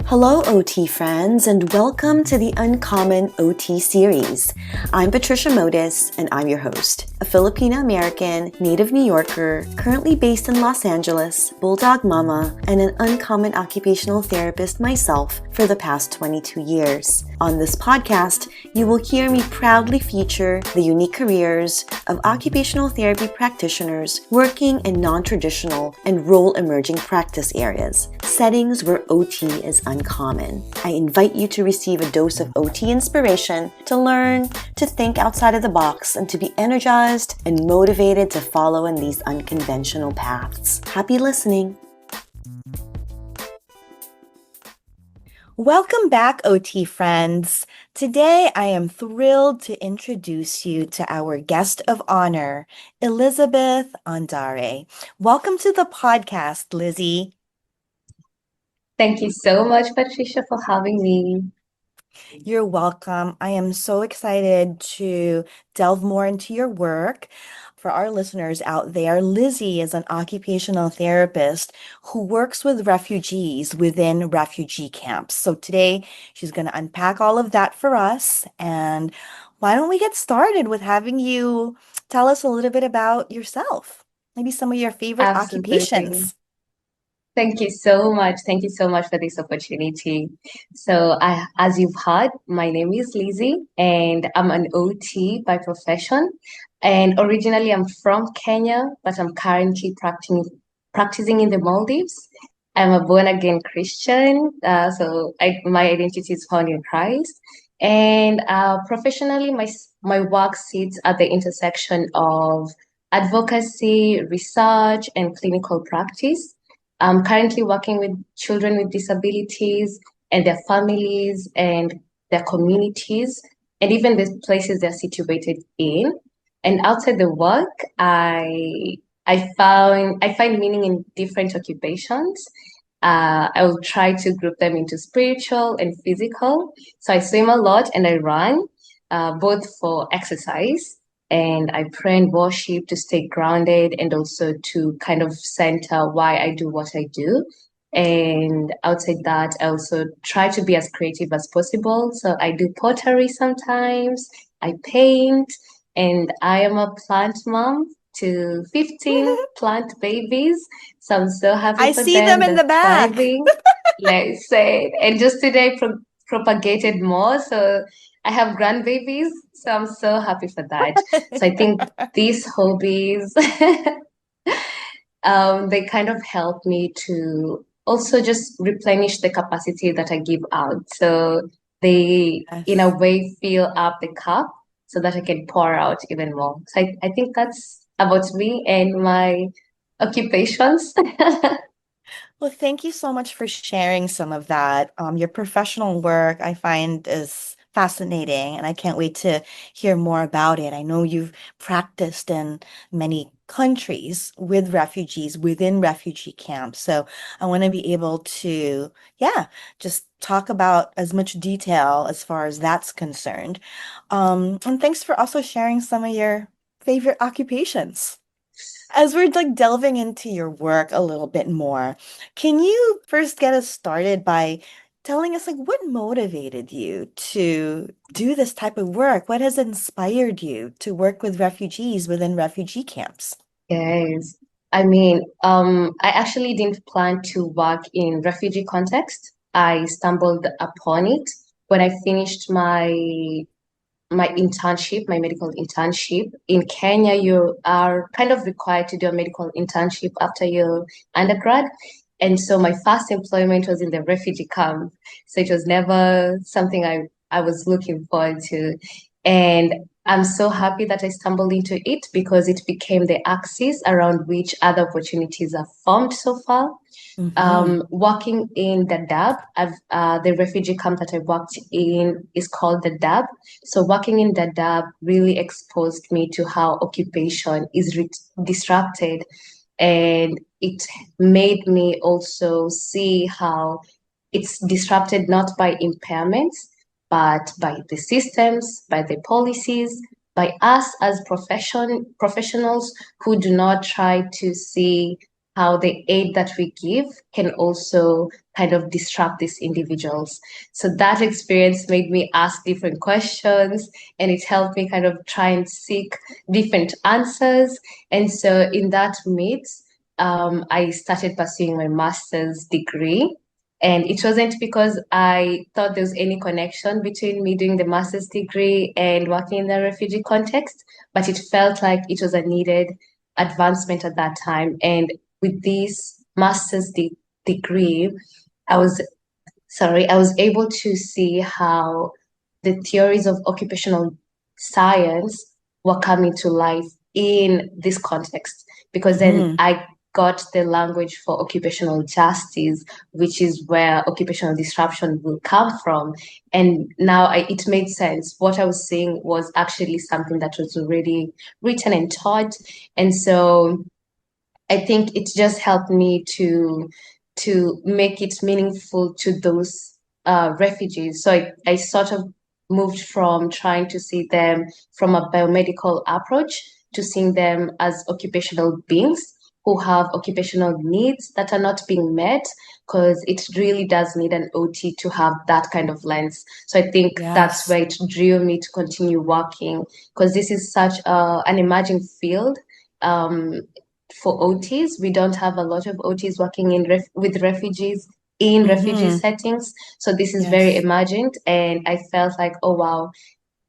Hello, OT friends, and welcome to the Uncommon OT series. I'm Patricia Modis, and I'm your host, a Filipino-American, native New Yorker, currently based in Los Angeles, bulldog mama, and an uncommon occupational therapist myself for the past 22 years. On this podcast, you will hear me proudly feature the unique careers of occupational therapy practitioners working in non-traditional and role-emerging practice areas, settings where OT is uncommon. I invite you to receive a dose of OT inspiration, to learn, to think outside of the box, and to be energized and motivated to follow in these unconventional paths. Happy listening. Welcome back, OT friends. Today, I am thrilled to introduce you to our guest of honor, Lizzie Andare. Welcome to the podcast, Lizzie. Thank you so much, Patricia, for having me. You're welcome. I am so excited to delve more into your work. For our listeners out there, Lizzie is an occupational therapist who works with refugees within refugee camps. So today she's going to unpack all of that for us. And why don't we get started with having you tell us a little bit about yourself? Maybe some of your favorite Absolutely. occupations. Thank you so much. Thank you so much for this opportunity. So, as you've heard, my name is Lizzie, and I'm an OT by profession. And originally, I'm from Kenya, but I'm currently practicing in the Maldives. I'm a born-again Christian, my identity is found in Christ. And professionally, my work sits at the intersection of advocacy, research, and clinical practice. I'm currently working with children with disabilities and their families and their communities and even the places they're situated in. And outside the work, I find meaning in different occupations. I will try to group them into spiritual and physical. So I swim a lot and I run, both for exercise, and I pray and worship to stay grounded and also to kind of center why I do what I do. And outside that, I also try to be as creative as possible. So I do pottery sometimes, I paint, and I am a plant mom to 15 plant babies. So I'm so happy I for see them them. in They're the back. thriving, let's say. And just today propagated more. So I have grandbabies. So I'm so happy for that. So I think these hobbies, they kind of help me to also just replenish the capacity that I give out. So they, in a Yes. way, fill up the cup so that I can pour out even more. So I think that's about me and my occupations. Well, thank you so much for sharing some of that. Your professional work I find is fascinating, and I can't wait to hear more about it. I know you've practiced in many countries with refugees within refugee camps. So I want to be able to, yeah, just talk about as much detail as far as that's concerned. And thanks for also sharing some of your favorite occupations. As we're like delving into your work a little bit more, can you first get us started by telling us like what motivated you to do this type of work? What has inspired you to work with refugees within refugee camps? Yes. I actually didn't plan to work in refugee context. I stumbled upon it when I finished my internship, my medical internship. In Kenya, you are kind of required to do a medical internship after your undergrad. And so my first employment was in the refugee camp. So it was never something I was looking forward to. And I'm so happy that I stumbled into it because it became the axis around which other opportunities have formed so far. Hmm. Working in the the refugee camp that I worked in is called the DAB. So working in the DAB really exposed me to how occupation is disrupted, and it made me also see how it's disrupted not by impairments, but by the systems, by the policies, by us as professionals who do not try to see how the aid that we give can also kind of disrupt these individuals. So that experience made me ask different questions, and it helped me kind of try and seek different answers. And so in that midst, I started pursuing my master's degree. And it wasn't because I thought there was any connection between me doing the master's degree and working in the refugee context, but it felt like it was a needed advancement at that time. And with this degree, I was I was able to see how the theories of occupational science were coming to life in this context. Because then Hmm. I got the language for occupational justice, which is where occupational disruption will come from. And now it made sense. What I was saying was actually something that was already written and taught. And so I think it just helped me to make it meaningful to those refugees. So I sort of moved from trying to see them from a biomedical approach to seeing them as occupational beings who have occupational needs that are not being met, because it really does need an OT to have that kind of lens. So I think that's Yes. where it drew me to continue working, because this is such an emerging field. Um, for OTs. We don't have a lot of OTs working with refugees in refugee Hmm. settings. So this is very Yes. emergent. And I felt like, oh, wow,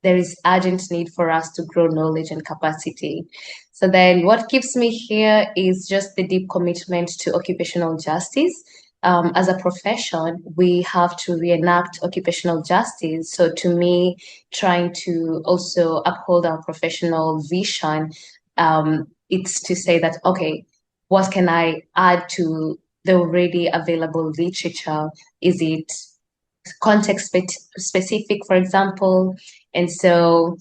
there is urgent need for us to grow knowledge and capacity. So then what keeps me here is just the deep commitment to occupational justice. As a profession, we have to reenact occupational justice. So to me, trying to also uphold our professional vision, it's to say that, okay, what can I add to the already available literature? Is it specific, for example? And so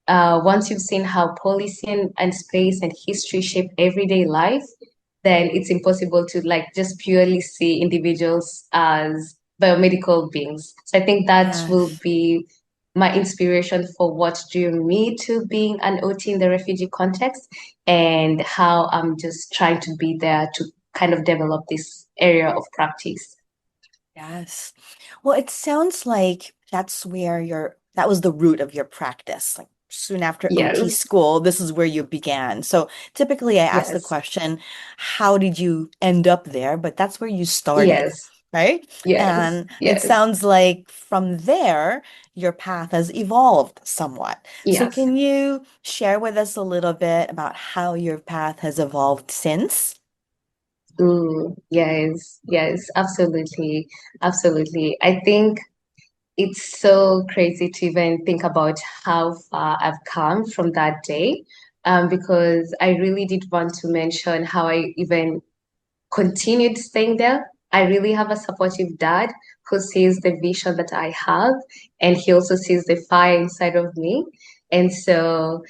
once you've seen how policy and space and history shape everyday life, then it's impossible to like just purely see individuals as biomedical beings. So I think that will Yes. be my inspiration for what drew me to being an OT in the refugee context, and how I'm just trying to be there to kind of develop this area of practice. Yes. Well, it sounds like that was the root of your practice. Like soon after OT Yes, school, this is where you began. So typically I ask the yes, question, how did you end up there? But that's where you started, yes, right? yes, And it yes, sounds like from there, your path has evolved somewhat. So yes. can you share with us a little bit about how your path has evolved since? Yes, yes, absolutely, absolutely. I think it's so crazy to even think about how far I've come from that day, because I really did want to mention how I even continued staying there. I really have a supportive dad who sees the vision that I have, and he also sees the fire inside of me. And so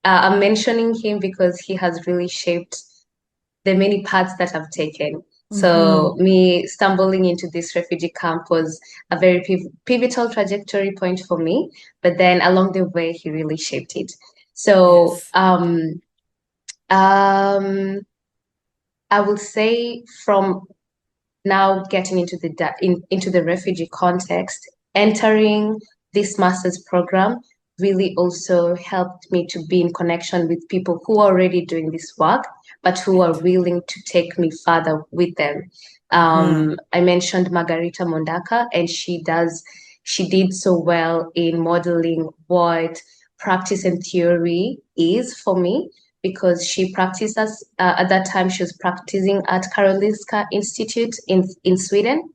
I'm mentioning him because he has really shaped the many paths that I've taken. So Hmm. me stumbling into this refugee camp was a very pivotal trajectory point for me. But then along the way, he really shaped it. So Yes. um, I would say from now getting into into the refugee context, entering this master's program really also helped me to be in connection with people who are already doing this work, but who are Right. willing to take me further with them. Hmm. I mentioned Margarita Mondaka, and she did so well in modeling what practice and theory is for me, because she practices at that time she was practicing at Karolinska Institute in Sweden,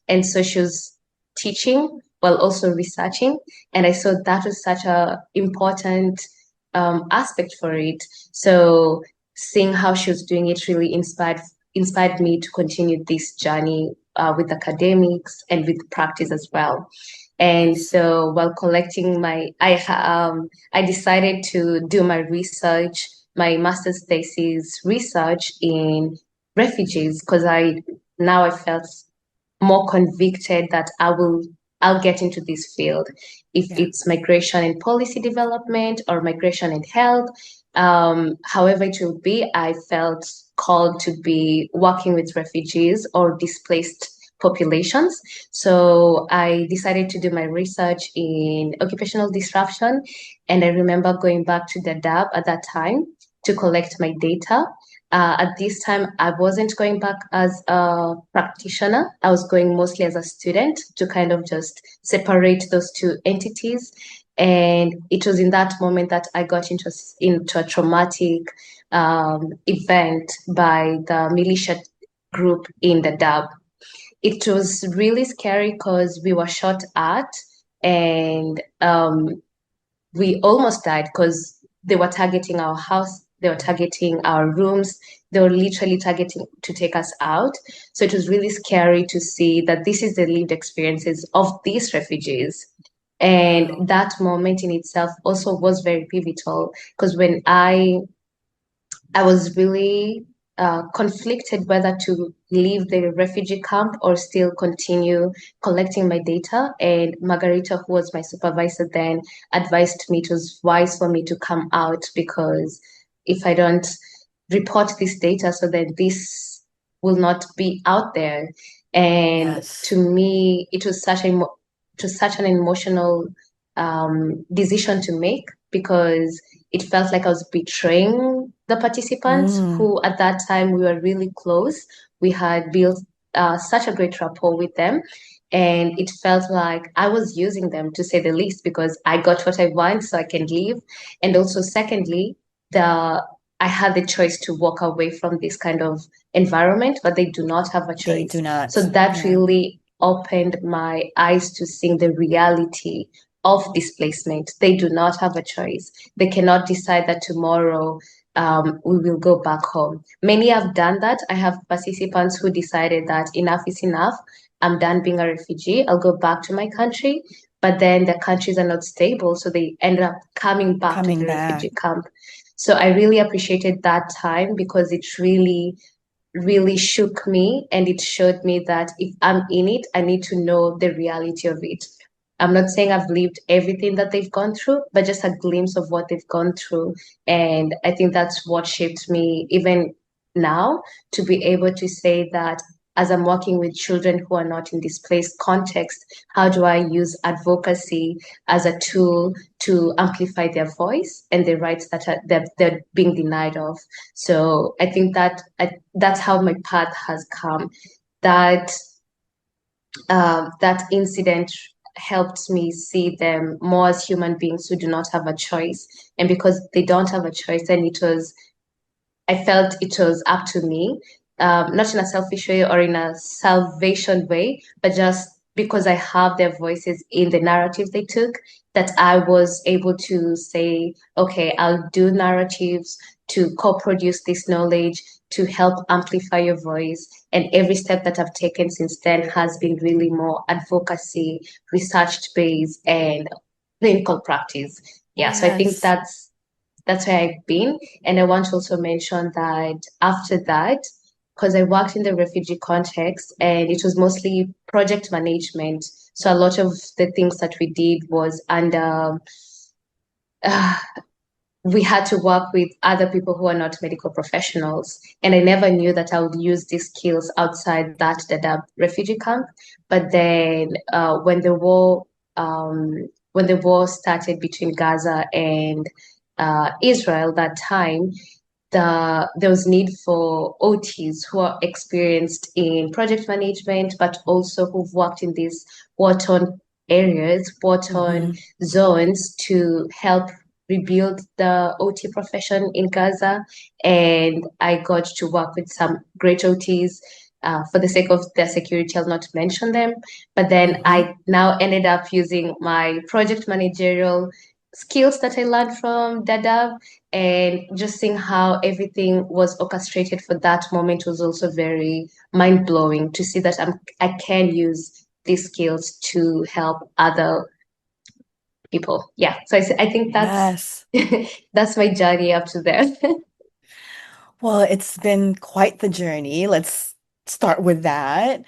and so she was teaching while also researching, and I saw that was such a important aspect for it. So seeing how she was doing it really inspired me to continue this journey with academics and with practice as well. And Yes. so while collecting I decided to do my research, my master's thesis research in refugees, because I felt more convicted that I'll get into this field, if Yeah. it's migration and policy development or migration and health. However it will be, I felt called to be working with refugees or displaced populations. So I decided to do my research in occupational disruption. And I remember going back to the Dab at that time to collect my data. At this time, I wasn't going back as a practitioner. I was going mostly as a student to kind of just separate those two entities. And it was in that moment that I got into a traumatic event by the militia group in the Dab. It was really scary because we were shot at and we almost died because they were targeting our house, they were targeting our rooms, they were literally targeting to take us out. So it was really scary to see that this is the lived experiences of these refugees. And Wow. that moment in itself also was very pivotal because when I was really conflicted whether to leave the refugee camp or still continue collecting my data. And Margarita, who was my supervisor then, advised me it was wise for me to come out because if I don't report this data, so then this will not be out there. And to Yes. me, it was such an emotional decision to make because it felt like I was betraying the participants Mm, who at that time we were really close. We had built such a great rapport with them. And it felt like I was using them to say the least because I got what I want so I can leave. And also, secondly, the I had the choice to walk away from this kind of environment, but they do not have a they choice. do So not. that Yeah. really opened my eyes to seeing the reality of displacement. They do not have a choice. They cannot decide that tomorrow we will go back home. Many have done that. I have participants who decided that enough is enough. I'm done being a refugee. I'll go back to my country. But then the countries are not stable, so they end up coming back to Coming the back. refugee camp. So I really appreciated that time because it really shook me and it showed me that if I'm in it, I need to know the reality of it. I'm not saying I've lived everything that they've gone through, but just a glimpse of what they've gone through. And I think that's what shaped me even now to be able to say that as I'm working with children who are not in displaced context, how do I use advocacy as a tool to amplify their voice and the rights that they're being denied of? So I think that's how my path has come. That that incident helped me see them more as human beings who do not have a choice. And because they don't have a choice, then I felt it was up to me, not in a selfish way or in a salvation way, but just because I have their voices in the narrative they took, that I was able to say, okay, I'll do narratives to co-produce this knowledge to help amplify your voice. And every step that I've taken since then has been really more advocacy, research based, and clinical practice. Yeah, so I think Yes. that's where I've been. And I want to also mention that after that, because I worked in the refugee context and it was mostly project management. So a lot of the things that we did was under, uh, we had to work with other people who are not medical professionals. And I never knew that I would use these skills outside that Dadaab refugee camp. But then when the war started between Gaza and Israel that time, there was need for OTs who are experienced in project management, but also who've worked in these war-torn areas, war-torn Hmm. zones to help rebuild the OT profession in Gaza. And I got to work with some great OTs. For the sake of their security, I'll not mention them. But then Hmm. I now ended up using my project managerial skills that I learned from Dadav and just seeing how everything was orchestrated for that moment was also very mind blowing to see that I can use these skills to help other people. Yeah, so I think Yes. that's my journey up to there. Well, it's been quite the journey. Let's start with that.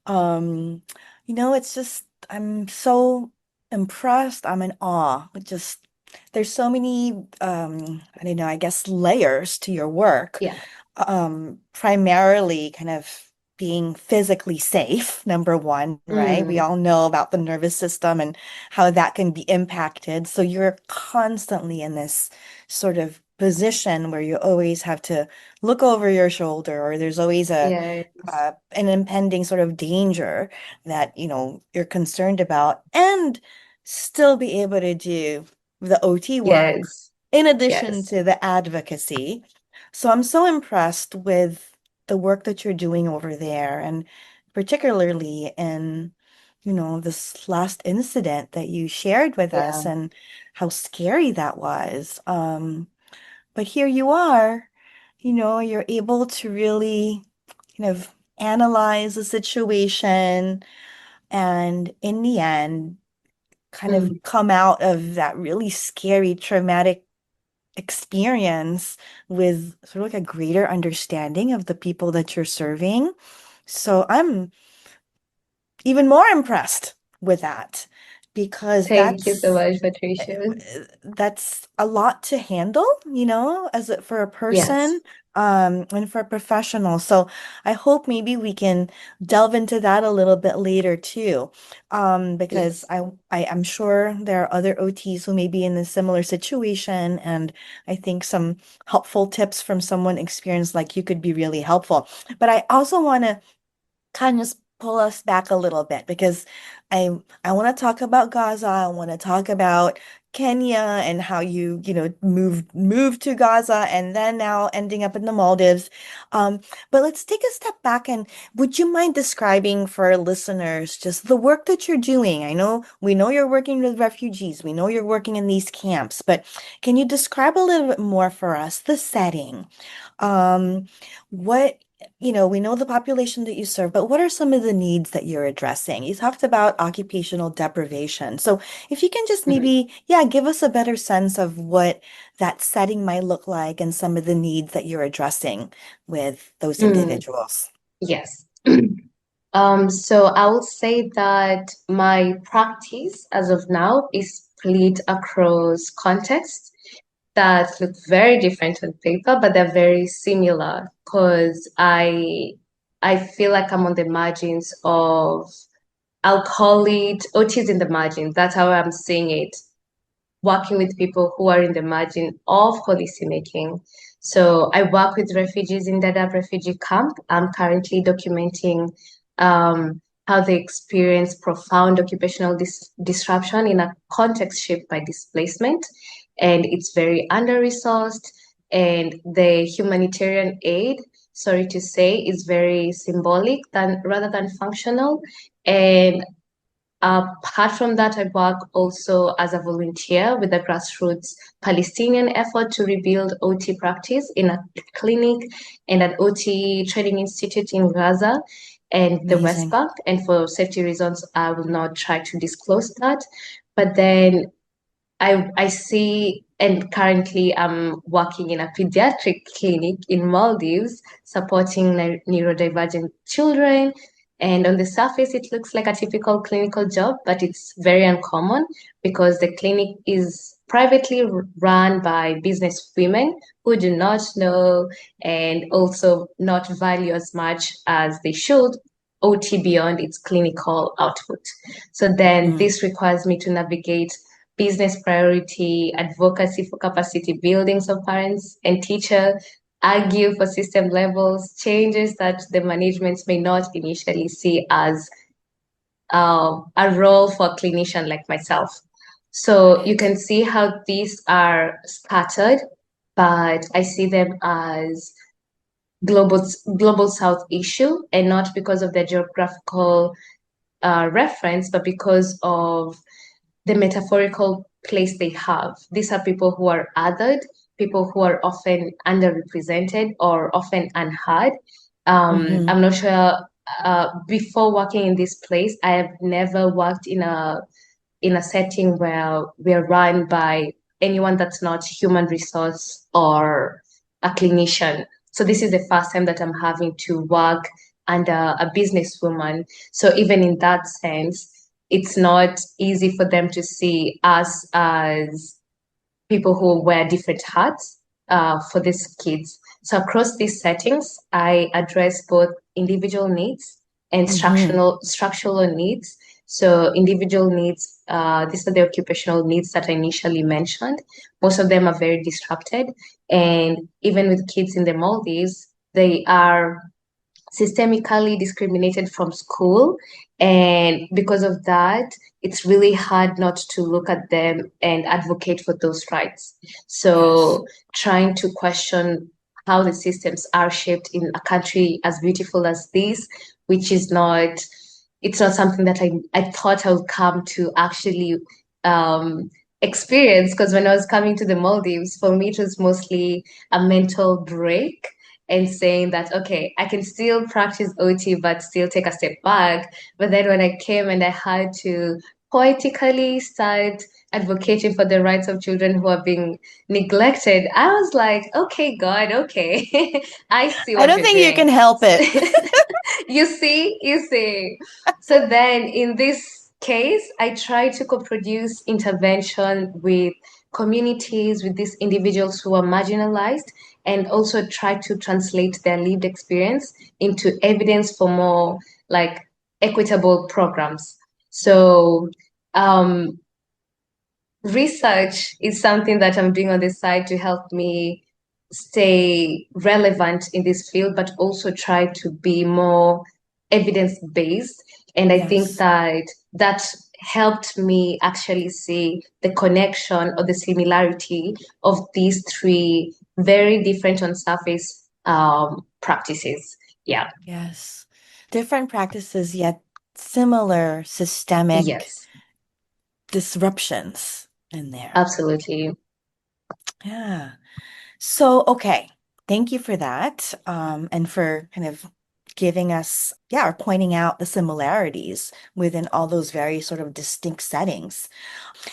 Um, it's just I'm so impressed. I'm in awe with just there's so many I don't know, I guess layers to your work. Yeah. Primarily kind of being physically safe, number one, right? We Mm, all know about the nervous system and how that can be impacted. So you're constantly in this sort of position where you always have to look over your shoulder, or there's always yes. an impending sort of danger that, you're concerned about, and still be able to do the OT work Yes. in addition Yes. to the advocacy. So I'm so impressed with the work that you're doing over there, and particularly in, this last incident that you shared with us Yeah. and how scary that was. But here you are, you're able to really kind of analyze the situation and in the end kind of Mm, come out of that really scary, traumatic experience with sort of like a greater understanding of the people that you're serving. So I'm even more impressed with that because thank you so much, Patricia. that's a lot to handle, for a Yes. person, and for a professional. So I hope maybe we can delve into that a little bit later too, because Yes. I'm sure there are other OTs who may be in a similar situation, and I think some helpful tips from someone experienced like you could be really helpful. But I also want to kind of just pull us back a little bit because I want to talk about Gaza. I want to talk about Kenya and how you moved to Gaza and then now ending up in the Maldives. Um, but let's take a step back, and would you mind describing for our listeners just the work that you're doing? I know we know you're working with refugees. We know you're working in these camps, but can you describe a little bit more for us, the setting? Um, what we know the population that you serve, but what are some of the needs that you're addressing? You talked about occupational deprivation. So if you can just Mhm. maybe, yeah, give us a better sense of what that setting might look like and some of the needs that you're addressing with those Mm, individuals. yes. So I will say that my practice as of now is split across contexts that look very different on paper, but they're very similar because I feel like I'm on the margins of, I'll call it OTs in the margins. That's how I'm seeing it, working with people who are in the margin of policy making. So I work with refugees in Dadaab refugee camp. I'm currently documenting how they experience profound occupational disruption in a context shaped by displacement. And it's very under-resourced. And the humanitarian aid, sorry to say, is very symbolic than rather than functional. And apart from that, I work also as a volunteer with the grassroots Palestinian effort to rebuild OT practice in a clinic and an OT training institute in Gaza and the West Amazing. Bank. And for safety reasons, I will not try to disclose that. But then I see, and currently I'm working in a pediatric clinic in Maldives, supporting neurodivergent children. And on the surface, it looks like a typical clinical job, but it's very uncommon because the clinic is privately run by business women who do not know and also not value as much as they should OT beyond its clinical output. So then Mm. this requires me to navigate business priority, advocacy for capacity building of parents and teachers, argue for system levels, changes that the management may not initially see as a role for a clinician like myself. So you Right. can see how these are scattered, but I see them as global global South issue and not because of their geographical reference, but because of the metaphorical place they have. These are people who are othered, people who are often underrepresented or often unheard. Hmm. I'm not sure. Before working in this place, I have never worked in a setting where we're run by anyone that's not human resource or a clinician. So this is the first time that I'm having to work under a businesswoman. So even in that sense, it's not easy for them to see us as people who wear different hats for these kids. So across these settings, I address both individual needs and Hmm. structural needs. So individual needs, these are the occupational needs that I initially mentioned. Most of them are very disrupted. And even with kids in the Maldives, they are systemically discriminated from school. And because of that, it's really hard not to look at them and advocate for those rights. Yes. So trying to question how the systems are shaped in a country as beautiful as this, which is not, it's not something that I thought I would come to actually experience. Because when I was coming to the Maldives, for me, it was mostly a mental break and saying that, okay, I can still practice OT, but still take a step back. But then when I came and I had to poetically start advocating for the rights of children who are being neglected, I was like, okay, God, okay, I see I what don't you're think you doing. can help it. You see. So then in this case, I try to co-produce intervention with communities, with these individuals who are marginalized, and also try to translate their lived experience into evidence for more like equitable programs. So um, research is something that I'm doing on the side to help me stay relevant in this field, but also try to be more evidence-based. And I think Yes. that that helped me actually see the connection or the similarity of these three very different on surface practices. Yeah. Yes. Different practices, yet similar systemic Yes, disruptions in there. absolutely. Yeah. So, okay. Thank you for that. And for kind of giving us, yeah, or pointing out the similarities within all those very sort of distinct settings.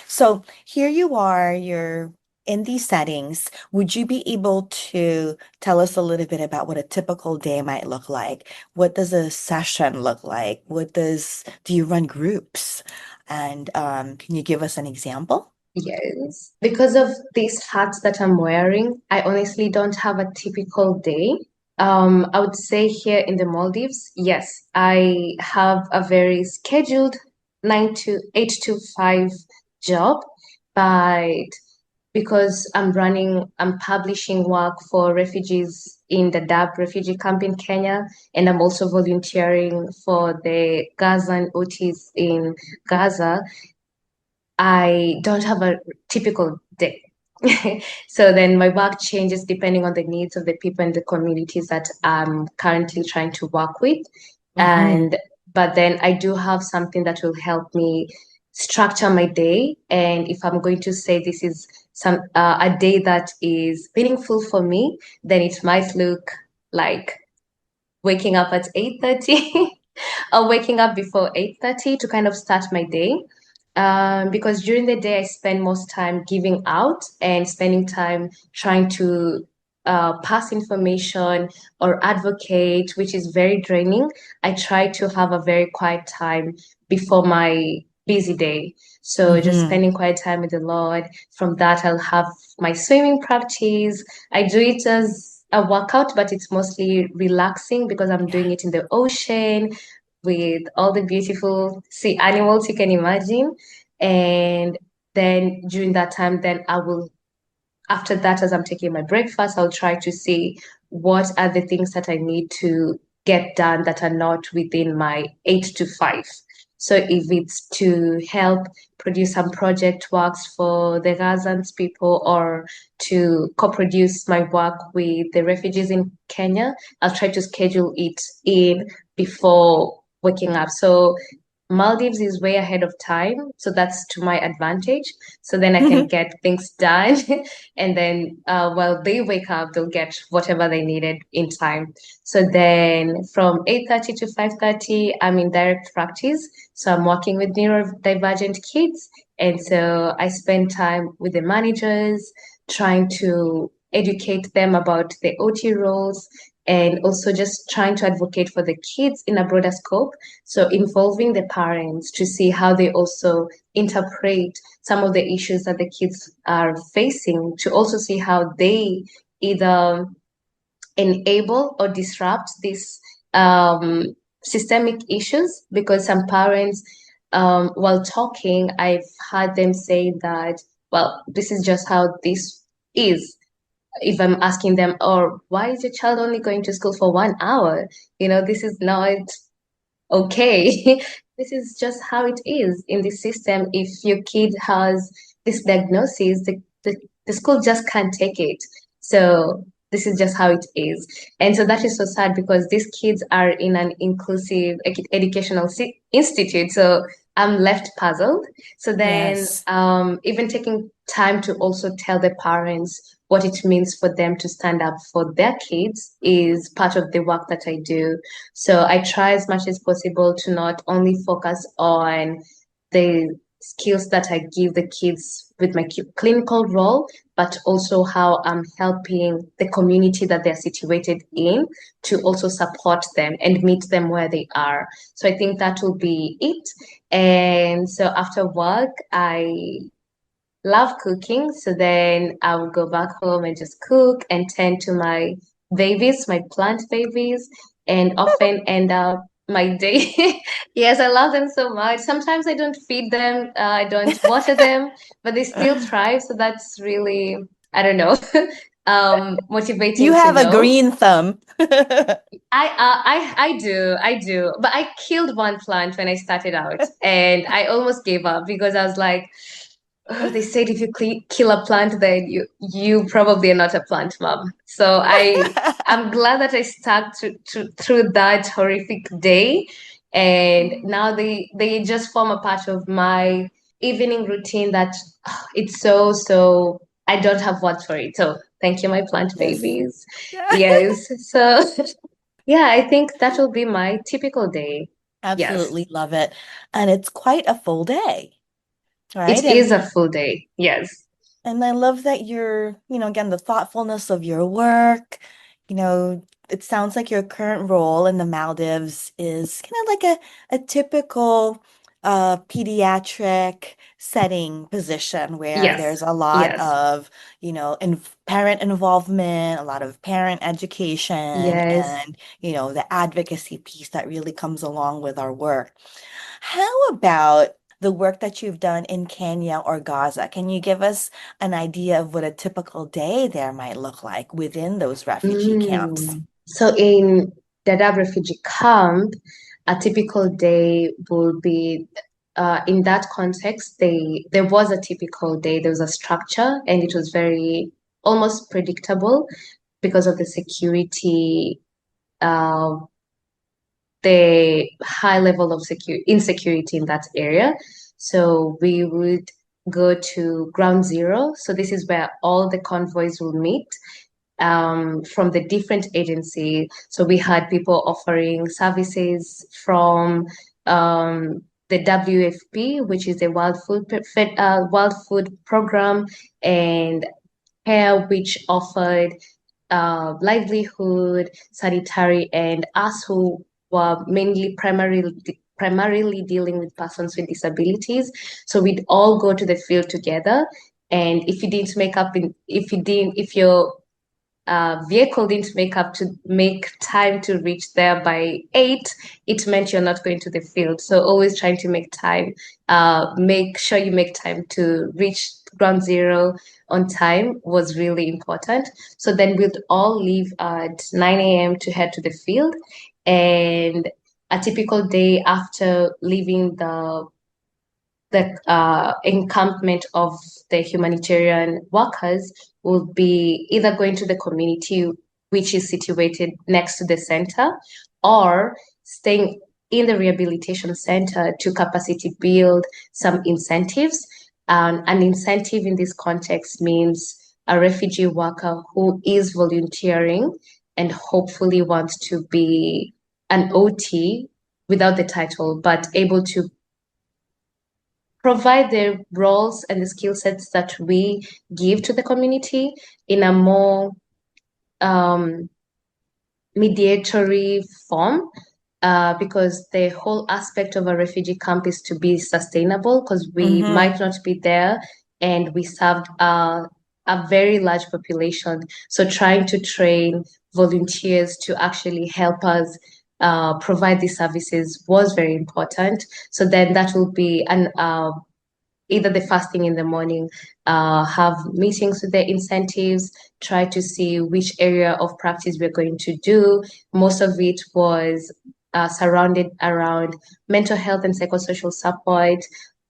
So here you are, you're in these settings. Would you be able to tell us a little bit about what a typical day might look like? What does a session look like? Do you run groups? And can you give us an example? Yes. Because of these hats that I'm wearing, I honestly don't have a typical day. I would say here in the Maldives, yes, I have a very scheduled 8 to 5 job, but because I'm publishing work for refugees in the Dab refugee camp in Kenya, and I'm also volunteering for the Gazan OTs in Gaza. I don't have a typical day. So then my work changes depending on the needs of the people and the communities that I'm currently trying to work with. Hmm. And but then I do have something that will help me structure my day. And if I'm going to say this is a day that is meaningful for me, then it might look like waking up at 8:30 or waking up before 8:30 to kind of start my day. Because during the day, I spend most time giving out and spending time trying to pass information or advocate, which is very draining. I try to have a very quiet time before my busy day. So just Hmm. spending quiet time with the Lord. From that, I'll have my swimming practice. I do it as a workout, but it's mostly relaxing because I'm Yeah. doing it in the ocean with all the beautiful sea animals you can imagine. And then during that time, then I will, after that, as I'm taking my breakfast, I'll try to see what are the things that I need to get done that are not within my 8 to 5. So if it's to help produce some project works for the Gazans people or to co-produce my work with the refugees in Kenya, I'll try to schedule it in before waking up. So Maldives is way ahead of time, so that's to my advantage. So then I can get things done, and then while they wake up, they'll get whatever they needed in time. So then from 8:30 to 5:30, I'm in direct practice. So I'm working with neurodivergent kids, and so I spend time with the managers, trying to educate them about the OT roles, and also just trying to advocate for the kids in a broader scope. So involving the parents to see how they also interpret some of the issues that the kids are facing, to also see how they either enable or disrupt these systemic issues. Because some parents, while talking, I've heard them say that, well, this is just how this is. If I'm asking them, or why is your child only going to school for 1 hour? This is not okay. This is just how it is in the system. If your kid has this diagnosis, the school just can't take it. So this is just how it is. And so that is so sad, because these kids are in an inclusive educational institute. So I'm left puzzled. So then, Yes. even taking time to also tell the parents what it means for them to stand up for their kids is part of the work that I do. So I try as much as possible to not only focus on the skills that I give the kids with my clinical role, but also how I'm helping the community that they're situated in to also support them and meet them where they are. So I think that will be it. And so after work, I love cooking. So then I would go back home and just cook and tend to my babies, my plant babies, and often end up my day. Yes, I love them so much. Sometimes I don't feed them, I don't water them, but they still thrive. So that's really, I don't know, You motivating to have a know. green thumb. I do, but I killed one plant when I started out, and I almost gave up because I was like, oh, they said if you kill a plant, then you probably are not a plant mom. So I'm glad that I stuck through that horrific day, and now they just form a part of my evening routine. That it's so I don't have words for it. So thank you, my plant Yes. babies. Yes. So yeah, I think that will be my typical day. Yes, Absolutely love it. And it's quite a full day, right? it is a full day. Yes. And I love that again, the thoughtfulness of your work. It sounds like your current role in the Maldives is kind of like a typical pediatric setting position where Yes. there's a lot Yes. of, parent involvement, a lot of parent education, Yes. and, the advocacy piece that really comes along with our work. How about the work that you've done in Kenya or Gaza? Can you give us an idea of what a typical day there might look like within those refugee camps? So in Dadaab refugee camp, a typical day will be in that context, there was a typical day, there was a structure, and it was very almost predictable because of the security, uh, the high level of insecurity in that area. So we would go to ground zero. So this is where all the convoys will meet, from the different agencies. So we had people offering services from the WFP, which is the Wild Food Program, and CARE, which offered livelihood, sanitary, and us who were mainly primarily dealing with persons with disabilities. So we'd all go to the field together. And if your vehicle didn't make time to reach there by 8, it meant you're not going to the field. So always trying to make time, make sure you make time to reach ground zero on time was really important. So then we'd all leave at 9 a.m. to head to the field. And a typical day after leaving the encampment of the humanitarian workers will be either going to the community, which is situated next to the center, or staying in the rehabilitation center to capacity build some incentives. An incentive in this context means a refugee worker who is volunteering and hopefully wants to be an OT without the title, but able to provide the roles and the skill sets that we give to the community in a more um, mediatory form, because the whole aspect of a refugee camp is to be sustainable because we Mm-hmm. might not be there and we served a very large population. So trying to train volunteers to actually help us provide these services was very important. So then that will be an either the first thing in the morning, have meetings with the incentives, try to see which area of practice we're going to do. Most of it was surrounded around mental health and psychosocial support,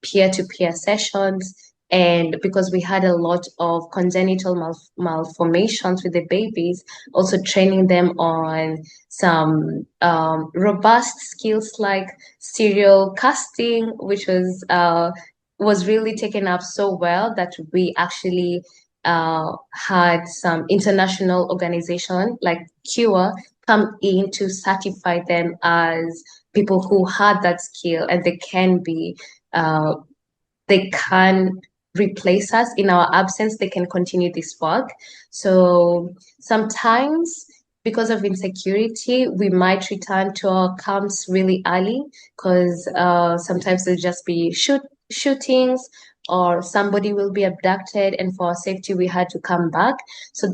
peer-to-peer sessions. And because we had a lot of congenital malformations with the babies, also training them on some robust skills like serial casting, which was really taken up so well that we actually had some international organization like Cure come in to certify them as people who had that skill and uh, they can replace us in our absence. They can continue this work. So sometimes because of insecurity, we might return to our camps really early because sometimes there'll just be shootings or somebody will be abducted, and for our safety, we had to come back. So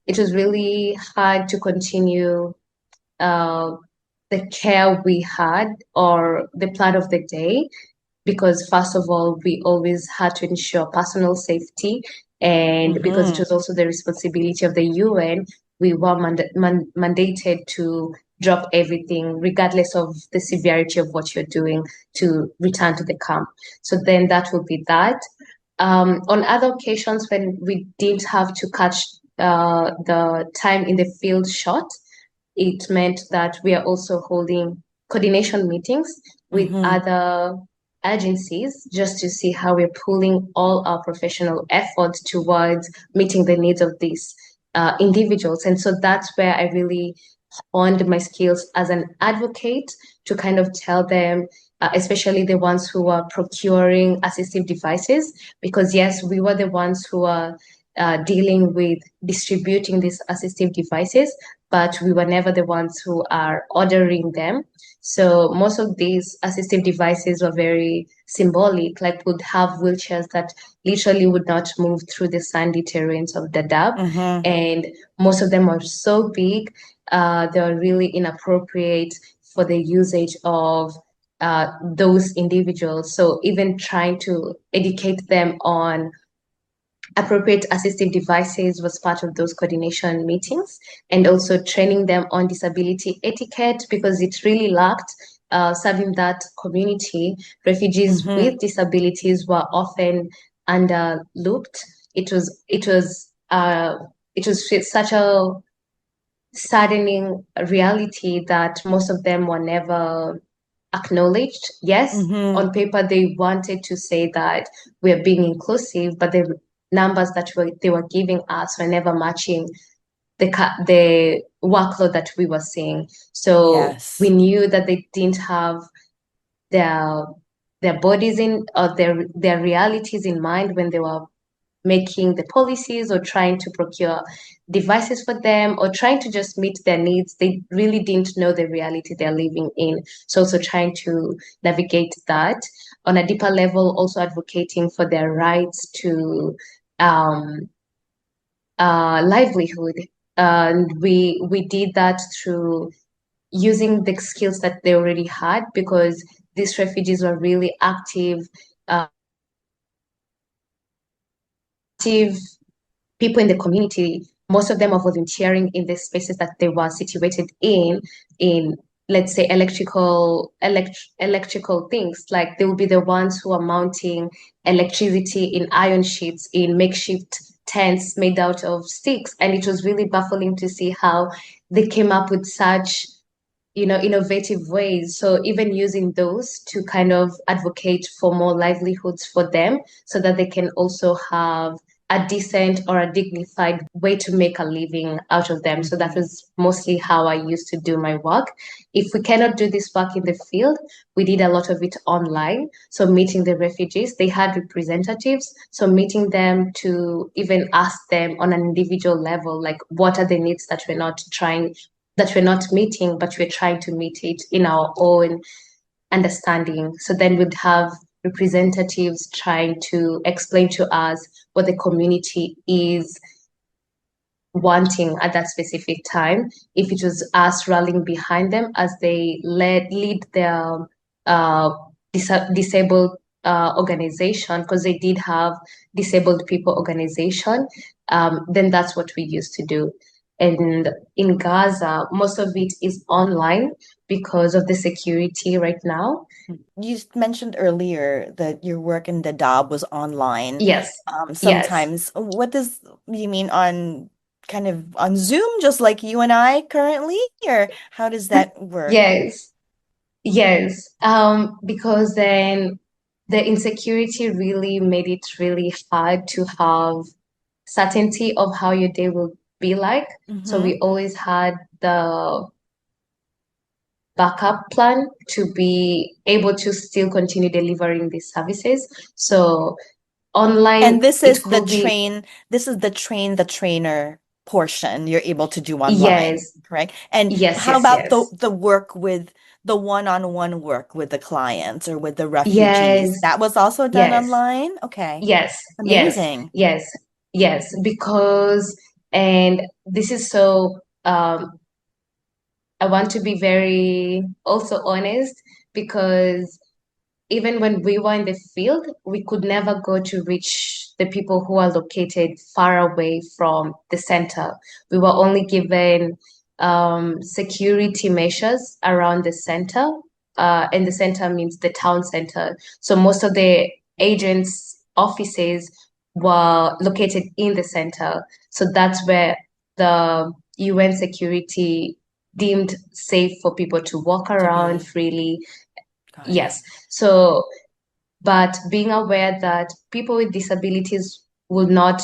it was really hard to continue uh, the care we had or the plan of the day because first of all, we always had to ensure personal safety. And because it Mm-hmm. was also the responsibility of the UN, we were mandated to drop everything, regardless of the severity of what you're doing, to return to the camp. So then that would be that. On other occasions, when we didn't have to catch the time in the field short, it meant that we are also holding coordination meetings with Mm-hmm. other agencies just to see how we're pulling all our professional efforts towards meeting the needs of these individuals. And so that's where I really honed my skills as an advocate to kind of tell them, especially the ones who are procuring assistive devices, because yes, we were the ones who are dealing with distributing these assistive devices, but we were never the ones who are ordering them. So most of these assistive devices were very symbolic, like would have wheelchairs that literally would not move through the sandy terrains of Dadaab. Mm-hmm. And most of them are so big, they are really inappropriate for the usage of those individuals. So even trying to educate them on appropriate assistive devices was part of those coordination meetings, and also training them on disability etiquette because it really lacked serving that community. Refugees Mm-hmm. with disabilities were often underlooked. It was such a saddening reality that most of them were never acknowledged. Yes, Mm-hmm. on paper they wanted to say that we're being inclusive, but the numbers that they were giving us were never matching the workload that we were seeing. So we Yes. knew that they didn't have their their bodies in or their realities in mind when they were making the policies or trying to procure devices for them or trying to just meet their needs. They really didn't know the reality they're living in. So also trying to navigate that on a deeper level, also advocating for their rights to um, livelihood. And we did that through using the skills that they already had because these refugees were really active people in the community. Most of them are volunteering in the spaces that they were situated in let's say electrical things. Like they will be the ones who are mounting electricity in iron sheets in makeshift tents made out of sticks. And it was really baffling to see how they came up with such innovative ways. So even using those to kind of advocate for more livelihoods for them so that they can also have a decent or a dignified way to make a living out of them. So that Hmm. was mostly how I used to do my work. If we cannot do this work in the field, we did a lot of it online. So meeting the refugees, they had representatives. So meeting them to even ask them on an individual level, like what are the needs that we're not meeting, but we're trying to meet it in our own understanding. So then we'd have representatives trying to explain to us what the community is wanting at that specific time. If it was us rallying behind them as they lead their uh, disabled organization, because they did have disabled people organization, then that's what we used to do. And in Gaza, most of it is online because of the security right now. You mentioned earlier that your work in the Dab was online. Yes, yes, Sometimes, what does you mean on kind of on Zoom, just like you and I currently, or how does that work? yes, yes. Because then the insecurity really made it really hard to have certainty of how your day will be like. So Mm-hmm. we always had the backup plan to be able to still continue delivering these services. So And online, this it is the could be, the trainer portion you're able to do online, yes, correct? And yes, how yes, about yes, the work with the one-on-one work with the clients or with the refugees? yes, That was also done yes. online? Okay. Yes, yes, Amazing. yes, yes, because, and this is so, I want to be very also honest because even when we were in the field, we could never go to reach the people who are located far away from the center. We were only given security measures around the center, and the center means the town center. So most of the agents' offices were located in the center. So that's where the UN security deemed safe for people to walk To around be. freely. Got it. Yes. So, but being aware that people with disabilities will not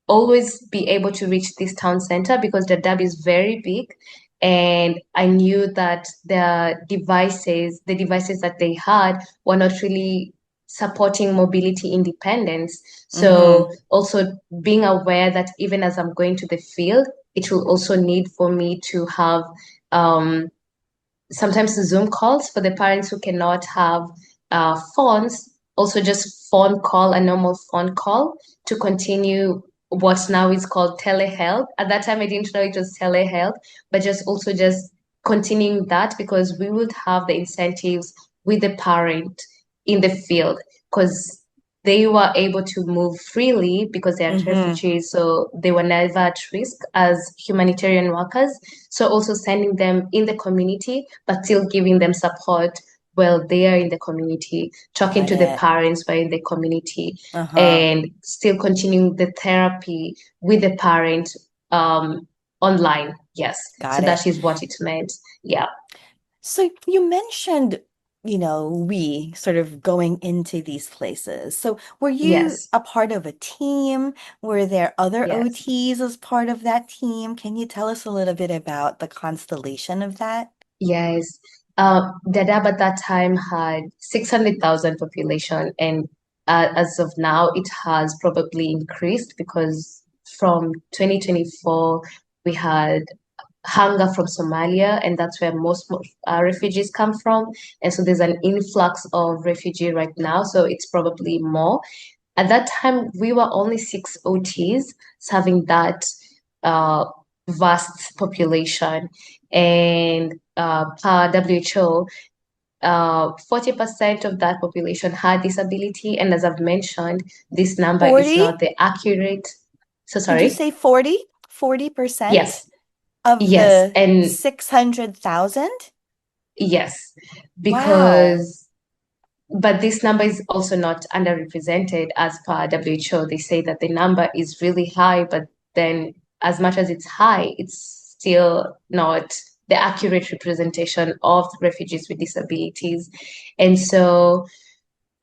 always be able to reach this town center because the dab is very big. And I knew that the devices that they had were not really supporting mobility independence. So Mm-hmm. also being aware that even as I'm going to the field, it will also need for me to have um, sometimes Zoom calls for the parents who cannot have phones, also just phone call, a normal phone call to continue what now is called telehealth. At that time, I didn't know it was telehealth, but just continuing that because we would have the incentives with the parent in the field because they were able to move freely because they are Mm-hmm. refugees, so they were never at risk as humanitarian workers. So also sending them in the community, but still giving them support while they are in the community, talking Got to the it. parents while in the community, Uh-huh. and still continuing the therapy with the parent online. Yes. So Got it. that is what it meant. Yeah. So you mentioned, we sort of going into these places. So were you Yes. a part of a team? Were there other Yes. OTs as part of that team? Can you tell us a little bit about the constellation of that? Yes. Dadaab at that time had 600,000 population, and as of now, it has probably increased because from 2024, we had hunger from Somalia, and that's where most refugees come from. And so there's an influx of refugee right now, so it's probably more. At that time, we were only six OTs serving that uh, vast population. And per WHO, 40% of that population had disability. And as I've mentioned, this number is 40? not the accurate. So Did you sorry. say 40? 40% Yes, of yes, the and 600,000? yes, Wow. because but this number is also not underrepresented as per WHO. They say that the number is really high, but then as much as it's high, it's still not the accurate representation of refugees with disabilities. And so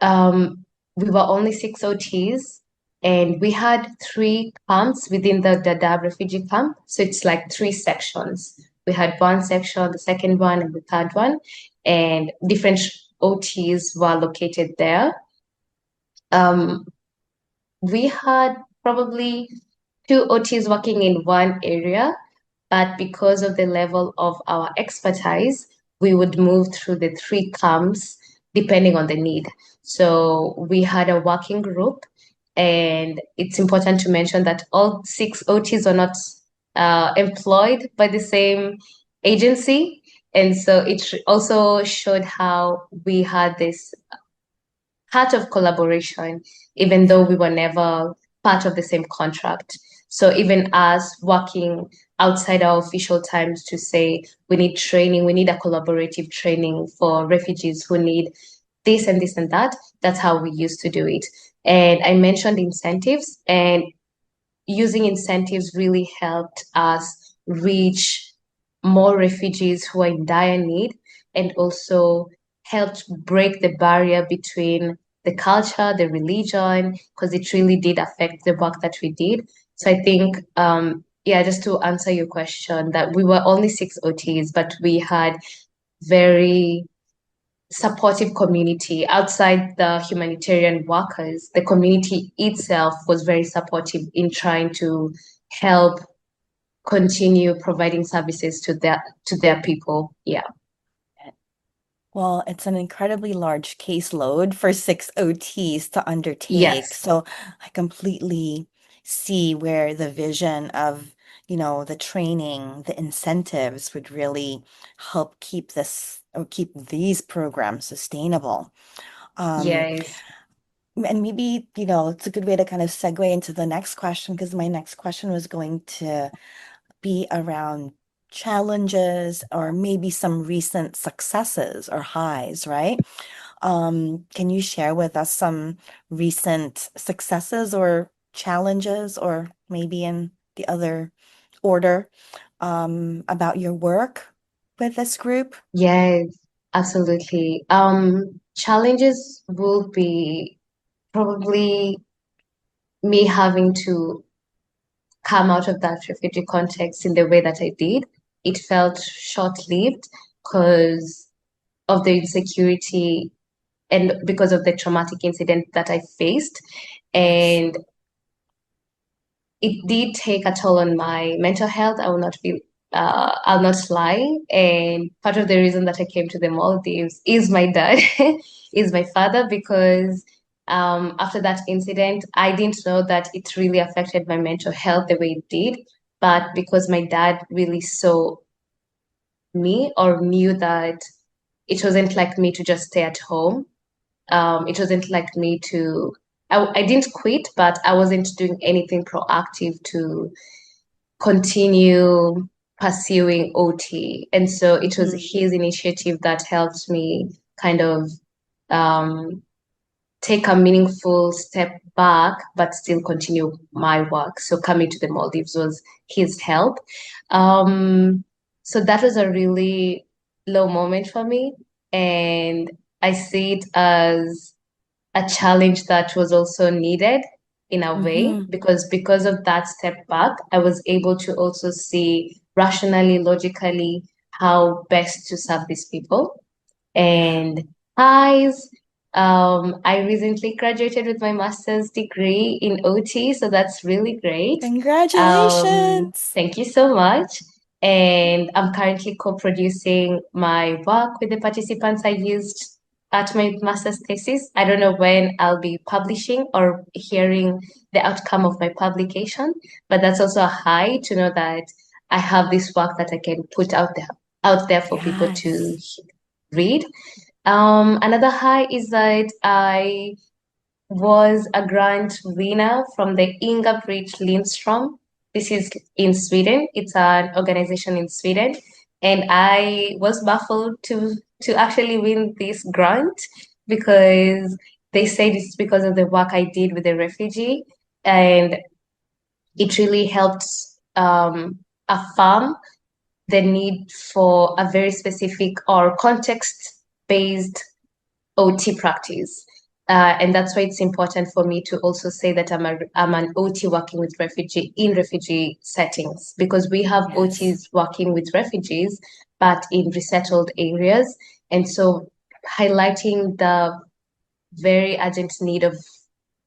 we were only six OTs. And we had three camps within the Dadaab refugee camp. So it's like three sections. We had one section, the second one, and the third one, and different OTs were located there. Um, we had probably two OTs working in one area, but because of the level of our expertise, we would move through the three camps depending on the need. So we had a working group, and it's important to mention that all six OTs are not employed by the same agency. And so it also showed how we had this heart of collaboration, even though Yeah. we were never part of the same contract. So even us working outside our official times to say we need training, we need a collaborative training for refugees who need this and this and that, that's how we used to do it. And I mentioned incentives, and using incentives really helped us reach more refugees who are in dire need, and also helped break the barrier between the culture, the religion, because it really did affect the work that we did. So I think, yeah, just to answer your question, that we were only six OTs, but we had very supportive community outside the humanitarian workers. The community itself was very supportive in trying to help continue providing services to their people. Yeah. Well, it's an incredibly large caseload for six OTs to undertake. Yes. So I completely see where the vision of, the training, the incentives would really help keep this or keep these programs sustainable. Um, Yes. and maybe, it's a good way to kind of segue into the next question because my next question was going to be around challenges or maybe some recent successes or highs, right? Can you share with us some recent successes or challenges, or maybe in the other order, about your work with this group? Yes, absolutely. Challenges will be probably me having to come out of that refugee context in the way that I did. It felt short-lived because of the insecurity and because of the traumatic incident that I faced. Yes. And it did take a toll on my mental health. I'll not lie. And part of the reason that I came to the Maldives is my dad, is my father, because after that incident, I didn't know that it really affected my mental health the way it did. But because my dad really saw me or knew that it wasn't like me to just stay at home. It wasn't like me to, I didn't quit, but I wasn't doing anything proactive to continue pursuing OT. And so it was Mm, his initiative that helped me kind of um, take a meaningful step back, but still continue my work. So coming to the Maldives was his help. Um, so that was a really low moment for me. And I see it as a challenge that was also needed in a way, hmm. because of that step back, I was able to also see rationally, logically, how best to serve these people. Yeah. And highs, I recently graduated with my master's degree in OT, so that's really great. Congratulations. Thank you so much. And I'm currently co-producing my work with the participants I used at my master's thesis. I don't know when I'll be publishing or hearing the outcome of my publication, but that's also a high to know that I have this work that I can put out there for people to Yes. read. Another high is that I was a grant winner from the Inga-Britt Lindstrom. This is in Sweden. It's an organization in Sweden. And I was baffled to actually win this grant because they said it's because of the work I did with the refugee. And it really helped affirm the need for a very specific or context-based OT practice. And that's why it's important for me to also say that I'm an OT working with refugee in refugee settings, because we have Yes. OTs working with refugees, but in resettled areas. And so highlighting the very urgent need of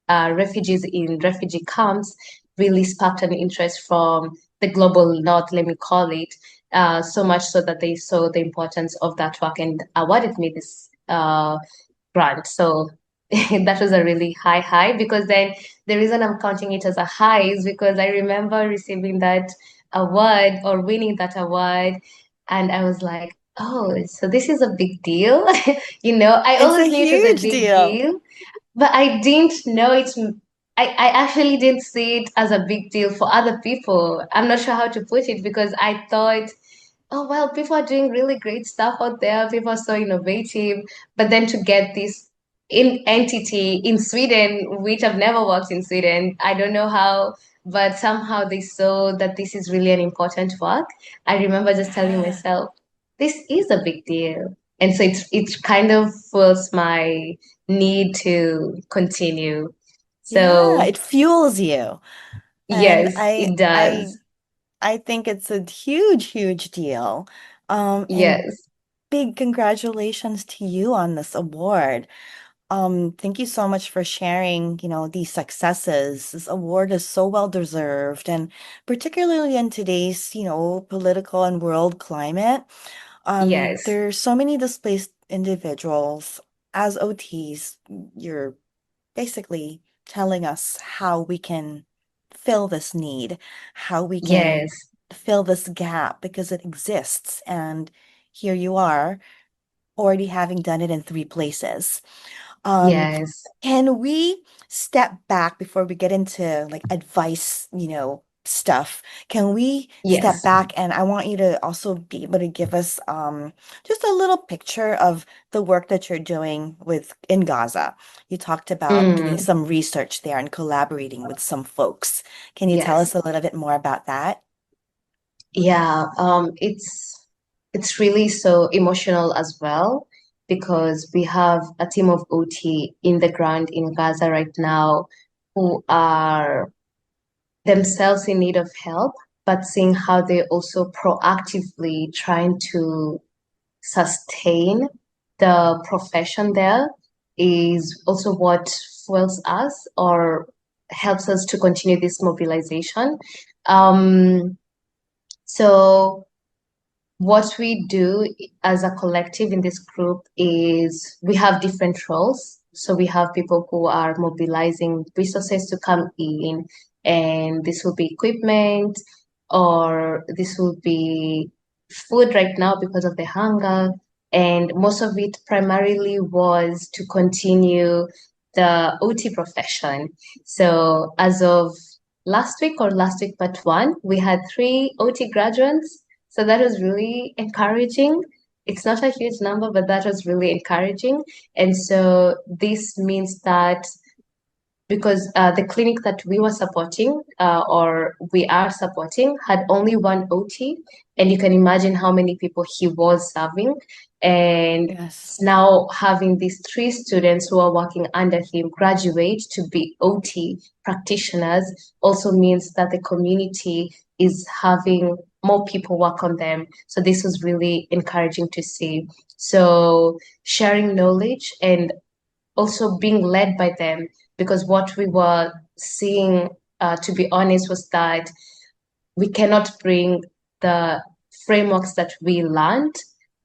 refugees in refugee camps really sparked an interest from the global north, let me call it, so much so that they saw the importance of that work and awarded me this grant. So that was a really high because then the reason I'm counting it as a high is because I remember receiving that award or winning that award, and I was like, oh, so this is a big deal. I It's a always knew it was a huge big deal. deal, but I didn't know it. I actually didn't see it as a big deal for other people. I'm not sure how to put it because I thought, oh, well, people are doing really great stuff out there. People are so innovative. But then to get this in entity in Sweden, which I've never worked in Sweden, I don't know how, but somehow they saw that this is really an important work. I remember just telling Yeah. myself, this is a big deal. And so it kind of fuels my need to continue. Yeah, So it fuels you. And yes, it does. I think it's a huge, huge deal. And Yes. big congratulations to you on this award. Thank you so much for sharing, these successes. This award is so well deserved, and particularly in today's, political and world climate, Yes. there's so many displaced individuals. As OTs, you're basically telling us how we can fill this need, how we can Yes. fill this gap because it exists. And here you are, already having done it in three places. Um, Yes. can we step back before we get into like advice, stuff? Can we step Yes. back, and I want you to also be able to give us just a little picture of the work that you're doing with in Gaza. You talked about doing Mm, some research there and collaborating with some folks. Can you tell yes. us a little bit more about that? Yeah. It's really so emotional as well because we have a team of OT in the ground in Gaza right now who are themselves in need of help, but seeing how they're also proactively trying to sustain the profession there is also what fuels us or helps us to continue this mobilization. Um, so what we do as a collective in this group is we have different roles. So we have people who are mobilizing resources to come in, and this will be equipment or this will be food right now because of the hunger. And most of it primarily was to continue the OT profession. So as of last week but one, we had three OT graduates, so that was really encouraging. It's not a huge number, but that was really encouraging. And so this means that because the clinic that we were supporting or we are supporting had only one OT, and you can imagine how many people he was serving. And Yes. now having these three students who are working under him graduate to be OT practitioners also means that the community is having more people work on them. So this was really encouraging to see. So sharing knowledge and also being led by them, because what we were seeing, to be honest, was that we cannot bring the frameworks that we learned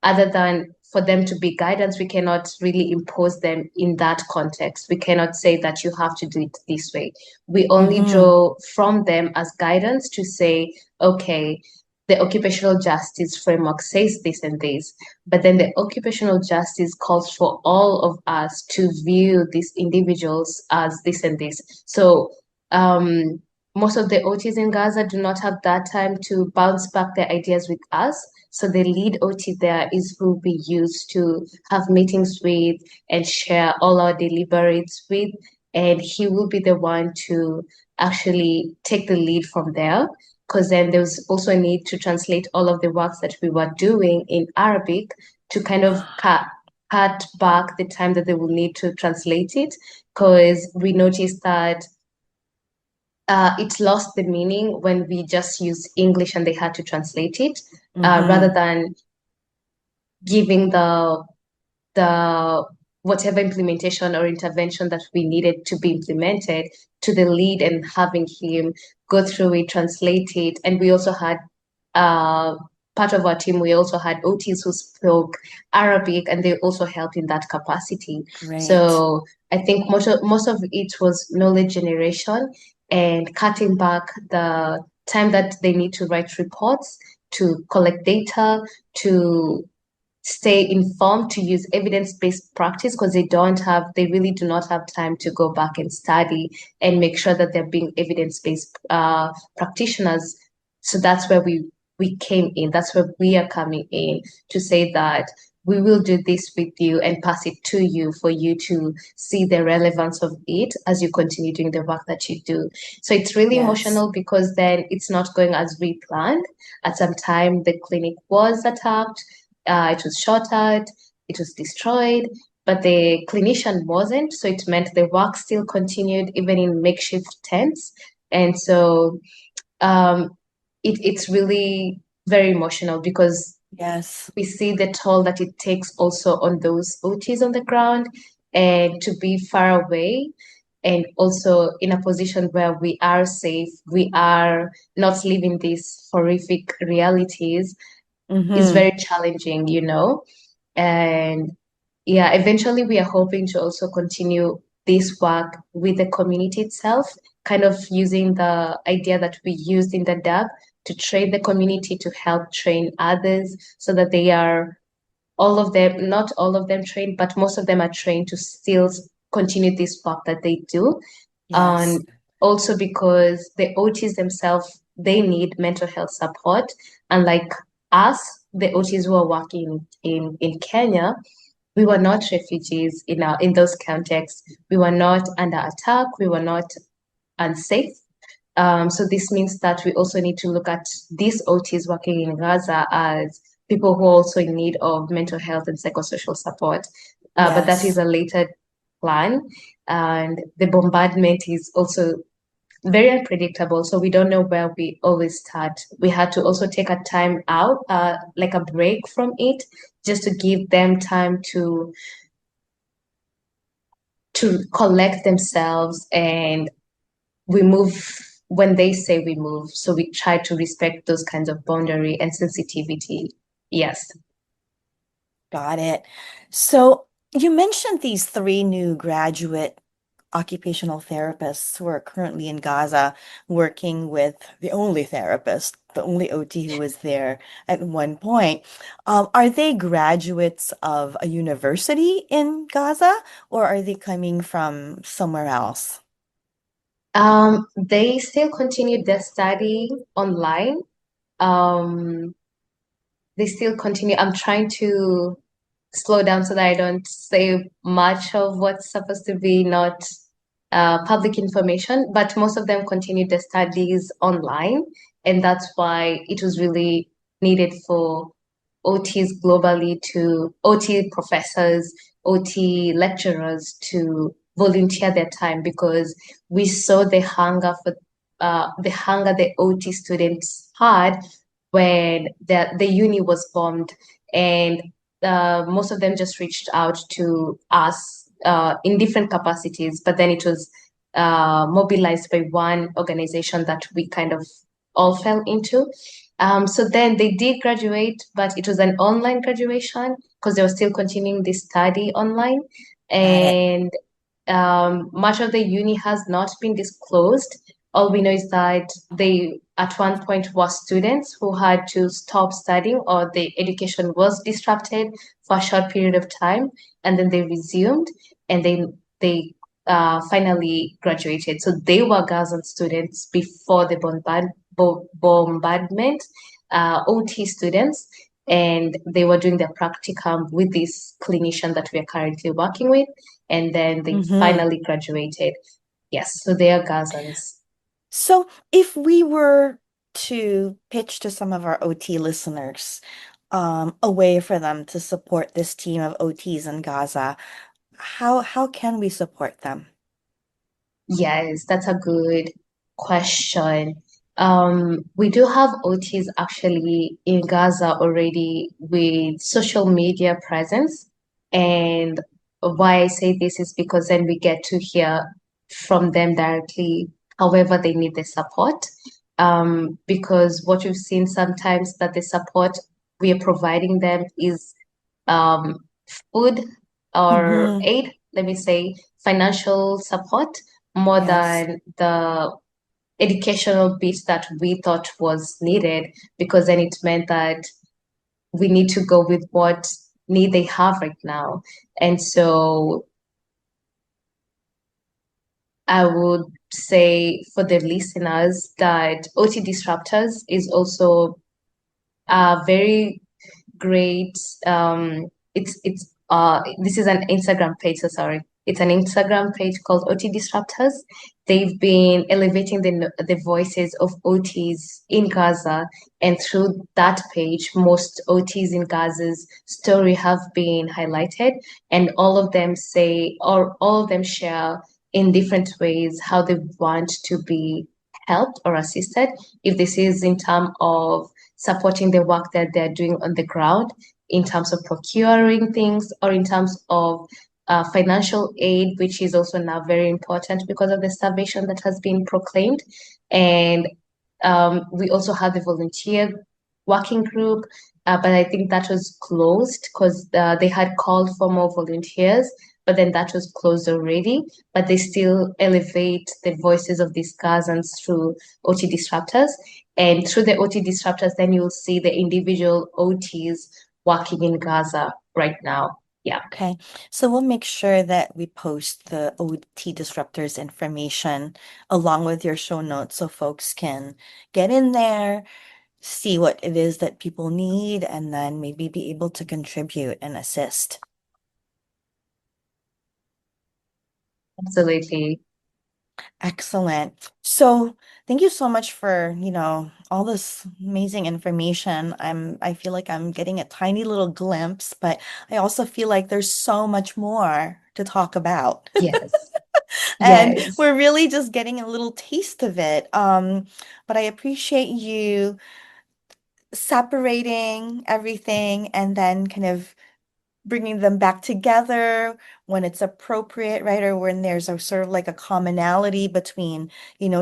other than for them to be guidance. We cannot really impose them in that context. We cannot say that you have to do it this way. We only Mm-hmm. draw from them as guidance to say, okay, the occupational justice framework says this and this, but then the occupational justice calls for all of us to view these individuals as this and this. So um, most of the OTs in Gaza do not have that time to bounce back their ideas with us. So the lead OT there is who we use to have meetings with and share all our deliberates with. And he will be the one to actually take the lead from there. Because then there was also a need to translate all of the works that we were doing in Arabic to kind of cut back the time that they will need to translate it because we noticed that it lost the meaning when we just used English and they had to translate it, rather Mm-hmm. than giving the whatever implementation or intervention that we needed to be implemented to the lead and having him go through it, translate it. And we also had uh, part of our team, we also had OTs who spoke Arabic and they also helped in that capacity. Great. So I think most of it was knowledge generation and cutting back the time that they need to write reports, to collect data, to stay informed, to use evidence-based practice because they really do not have time to go back and study and make sure that they're being evidence-based practitioners. So that's where we came in. That's where we are coming in to say that we will do this with you and pass it to you for you to see the relevance of it as you continue doing the work that you do. So it's really Yes. emotional because then it's not going as we planned. At some time, the clinic was attacked, it was shot at, it was destroyed, but the clinician wasn't. So it meant the work still continued even in makeshift tents. And so um, it's really very emotional because Yes. we see the toll that it takes also on those OTs on the ground and to be far away and also in a position where we are safe, we are not living these horrific realities is Mm-hmm. very challenging, you know? And yeah, eventually we are hoping to also continue this work with the community itself, kind of using the idea that we used in the DAB to train the community to help train others so that they are all of them, not all of them trained, but most of them are trained to still continue this work that they do. Yes. And also because the OTs themselves, they need mental health support. Unlike us, the OTs who are working in Kenya, we were not refugees in those contexts. We were not under attack. We were not unsafe. So this means that we also need to look at these OTs working in Gaza as people who are also in need of mental health and psychosocial support. But that is Yes. a later plan. And the bombardment is also very unpredictable. So we don't know where we always start. We had to also take a time out, like a break from it, just to give them time to collect themselves and we move when they say we move. So we try to respect those kinds of boundary and sensitivity. Yes. Got it. So you mentioned these three new graduate occupational therapists who are currently in Gaza working with the only therapist, the only OT who was there at one point. Are they graduates of a university in Gaza or are they coming from somewhere else? They still continued their study online. Um, they still continue. I'm trying to slow down so that I don't say much of what's supposed to be not public information, but most of them continued their studies online. And that's why it was really needed for OTs globally to OT professors, OT lecturers to volunteer their time because we saw the hunger the OT students had when the uni was bombed and most of them just reached out to us in different capacities, but then it was mobilized by one organization that we kind of all fell into. So then they did graduate, but it was an online graduation because they were still continuing this study online. Got it. And much of the uni has not been disclosed. All we know is that they, at one point, were students who had to stop studying or the education was disrupted for a short period of time, and then they resumed, and then they finally graduated. So they were Gazan students before the bombardment, OT students, and they were doing their practicum with this clinician that we are currently working with and then they Hmm. finally graduated. Yes, so they are Gazans. So if we were to pitch to some of our OT listeners, a way for them to support this team of OTs in Gaza, how can we support them? Yes, that's a good question. We do have OTs actually in Gaza already with social media presence. And why I say this is because then we get to hear from them directly, however they need the support. Because what we've seen sometimes that the support we are providing them is um, food or Hmm. aid, let me say, financial support more Yes. than the educational bit that we thought was needed, because then it meant that we need to go with what need they have right now. And so I would say for the listeners that OT Disruptors is also a very great. This is an Instagram page, so sorry. It's an Instagram page called OT Disruptors. They've been elevating the voices of OTs in Gaza, and through that page, most OTs in Gaza's story have been highlighted, and all of them say, or all of them share in different ways how they want to be helped or assisted. If this is in terms of supporting the work that they're doing on the ground, in terms of procuring things, or in terms of financial aid, which is also now very important because of the starvation that has been proclaimed. And we also had the volunteer working group, but I think that was closed because they had called for more volunteers, but then that was closed already. But they still elevate the voices of these Gazans through OT disruptors. And through the OT disruptors, then you'll see the individual OTs working in Gaza right now. Yeah, Okay, so we'll make sure that we post the OT disruptors information along with your show notes so folks can get in there, see what it is that people need, and then maybe be able to contribute and assist. absolutely. Excellent. So thank you so much for, all this amazing information. I feel like I'm getting a tiny little glimpse, but I also feel like there's so much more to talk about. Yes, And yes. we're really just getting a little taste of it. But I appreciate you separating everything and then kind of bringing them back together when it's appropriate, right? Or when there's a sort of like a commonality between,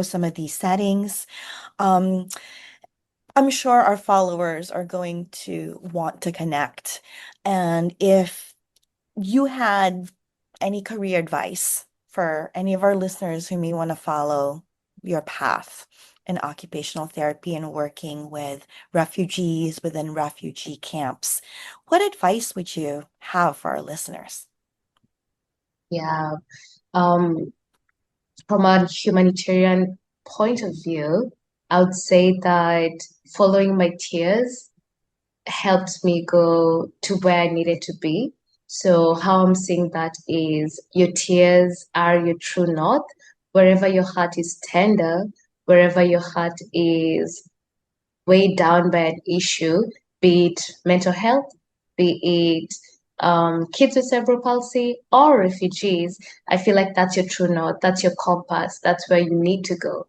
some of these settings. Um, I'm sure our followers are going to want to connect. And if you had any career advice for any of our listeners who may want to follow your path in occupational therapy and working with refugees within refugee camps, what advice would you have for our listeners? Yeah. Um, from a humanitarian point of view, I would say that following my tears helped me go to where I needed to be. So how I'm saying that is your tears are your true north. Wherever your heart is tender, wherever your heart is weighed down by an issue, be it mental health, be it kids with cerebral palsy or refugees, I feel like that's your true north, that's your compass, that's where you need to go,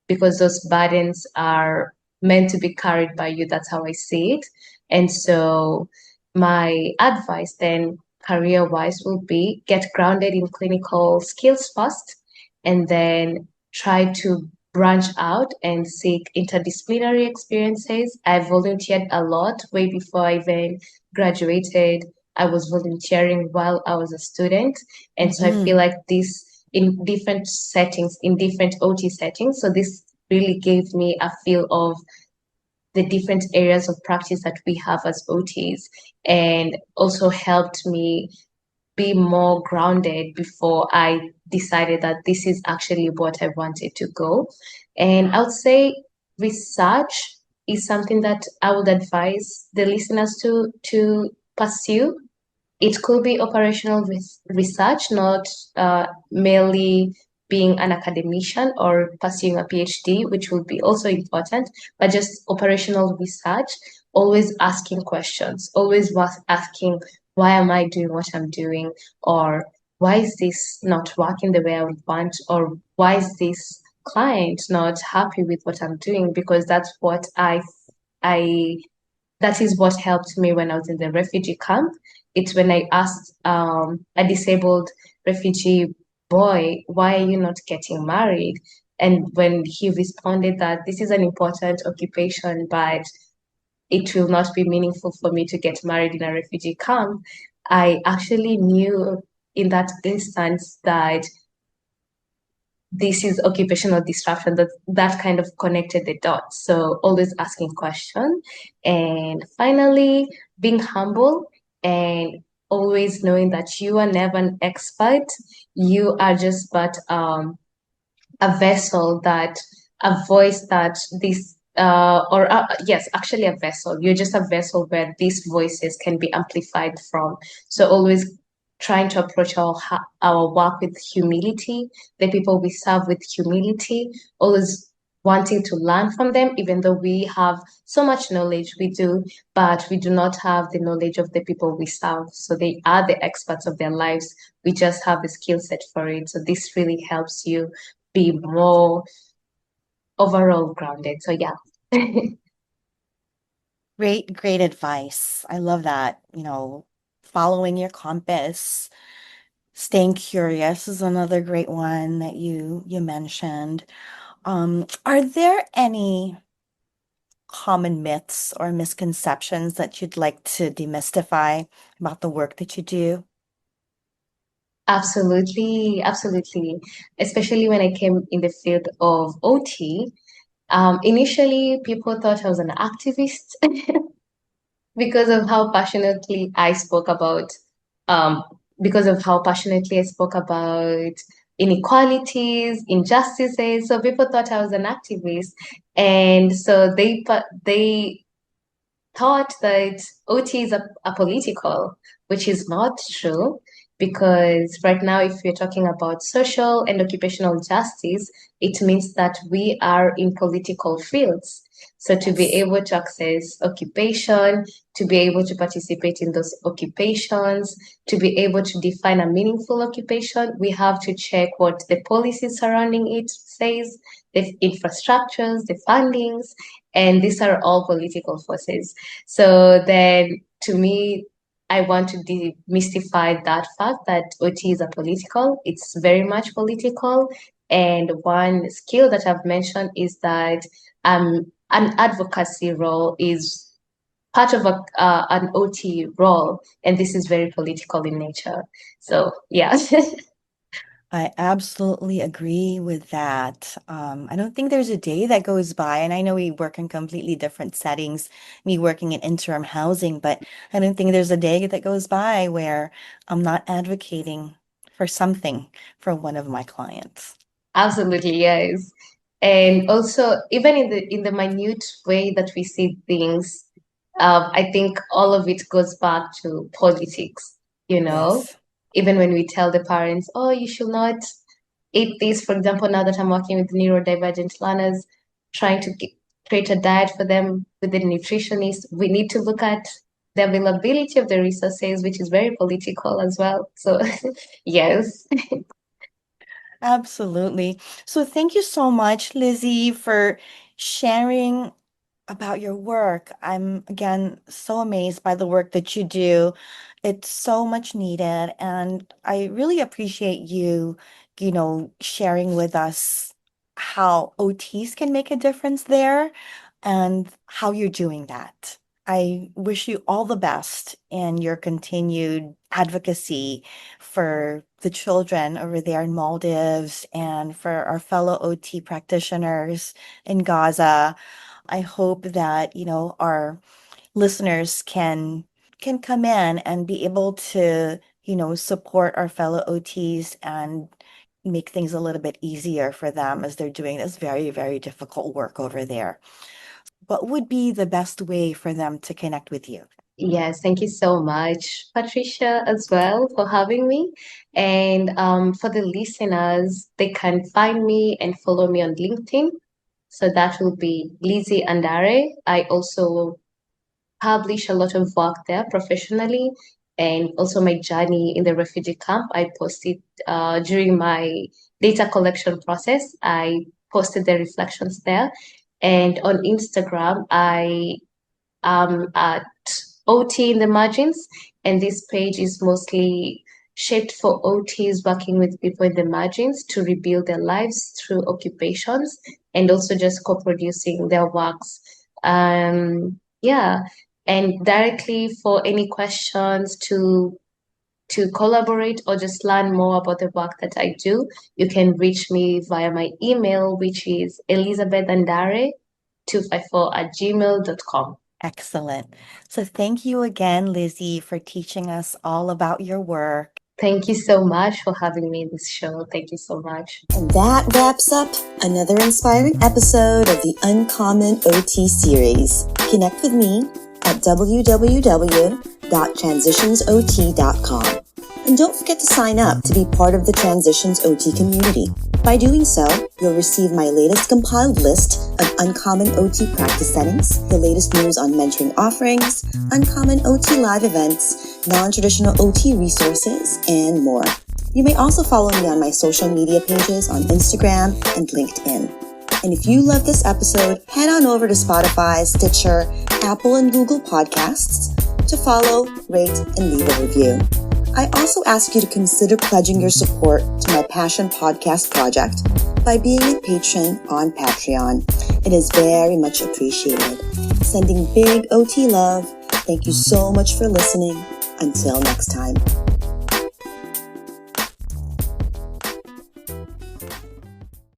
because those burdens are meant to be carried by you. That's how I see it. And so my advice then career wise will be get grounded in clinical skills first, and then try to branch out and seek interdisciplinary experiences. I volunteered a lot way before I even graduated. I was volunteering while I was a student. And so I feel Hmm. like this in different settings, in different OT settings. So this really gave me a feel of the different areas of practice that we have as OTs, and also helped me be more grounded before I decided that this is actually what I wanted to go. And I would say research is something that I would advise the listeners to pursue. It could be operational research, not merely being an academician or pursuing a PhD, which would be also important, but just operational research always asking questions, always was asking, why am I doing what I'm doing? Or why is this not working the way I would want? Or why is this client not happy with what I'm doing? Because I that is what helped me when I was in the refugee camp. It's when I asked a disabled refugee boy, why are you not getting married? And when he responded that this is an important occupation, but it will not be meaningful for me to get married in a refugee camp, I actually knew in that instance that this is occupational disruption, that kind of connected the dots. So always asking questions, and finally being humble, and always knowing that you are never an expert. You are just but a vessel, that a voice that this or yes, actually a vessel. You're just a vessel where these voices can be amplified from. So always trying to approach our work with humility, the people we serve with humility, always wanting to learn from them, even though we have so much knowledge, we do, but we do not have the knowledge of the people we serve. So they are the experts of their lives. We just have the skill set for it. So this really helps you be more overall grounded. So yeah. Great, great advice. I love that. Following your compass, staying curious is another great one that you mentioned. Are there any common myths or misconceptions that you'd like to demystify about the work that you do? Absolutely, absolutely. Especially when I came in the field of OT, initially people thought I was an activist because of how passionately I spoke about um because of how passionately I spoke about inequalities, injustices. So people thought I was an activist, and so they thought that OT is apolitical, which is not true. Because right now, if you're talking about social and occupational justice, it means that we are in political fields. So to be Yes. able to access occupation, to be able to participate in those occupations, to be able to define a meaningful occupation, we have to check what the policy surrounding it says, the infrastructures, the fundings, and these are all political forces. So then to me, I want to demystify that fact that OT is a political, it's very much political. And one skill that I've mentioned is that an advocacy role is part of an OT role, and this is very political in nature. So yeah. I absolutely agree with that. I don't think there's a day that goes by, and I know we work in completely different settings, me working in interim housing, but I don't think there's a day that goes by where I'm not advocating for something for one of my clients. Absolutely, yes. And also, even in the minute way that we see things, I think all of it goes back to politics, you know? Yes. Even when we tell the parents, oh, you should not eat this. For example, now that I'm working with neurodivergent learners, trying to create a diet for them with the nutritionist, we need to look at the availability of the resources, which is very political as well. So, yes. Absolutely. So thank you so much, Lizzie, for sharing about your work. I'm again so amazed by the work that you do. It's so much needed, and I really appreciate you sharing with us how OTs can make a difference there and how you're doing that. I wish you all the best in your continued advocacy for the children over there in Maldives and for our fellow OT practitioners in Gaza. I hope that our listeners can come in and be able to support our fellow OTs and make things a little bit easier for them as they're doing this very, very difficult work over there. What would be the best way for them to connect with you? Yes, thank you so much, Patricia, as well for having me. And for the listeners, they can find me and follow me on LinkedIn. So that will be Lizzie Andare. I also publish a lot of work there professionally, and also my journey in the refugee camp. I posted during my data collection process. I posted the reflections there. And on Instagram, I am at OT in the margins, and this page is mostly shaped for OTs working with people in the margins to rebuild their lives through occupations and also just co-producing their works. Yeah, and directly for any questions to collaborate or just learn more about the work that I do, you can reach me via my email, which is elizabethandare254@gmail.com. Excellent. So thank you again, Lizzie, for teaching us all about your work. Thank you so much for having me in this show. Thank you so much. And that wraps up another inspiring episode of the Uncommon OT series. Connect with me at www.transitionsot.com. And don't forget to sign up to be part of the Transitions OT community. By doing so, you'll receive my latest compiled list of uncommon OT practice settings, the latest news on mentoring offerings, uncommon OT live events, non-traditional OT resources, and more. You may also follow me on my social media pages on Instagram and LinkedIn. And if you love this episode, head on over to Spotify, Stitcher, Apple, and Google Podcasts to follow, rate, and leave a review. I also ask you to consider pledging your support to my Passion Podcast project by being a patron on Patreon. It is very much appreciated. Sending big OT love. Thank you so much for listening. Until next time.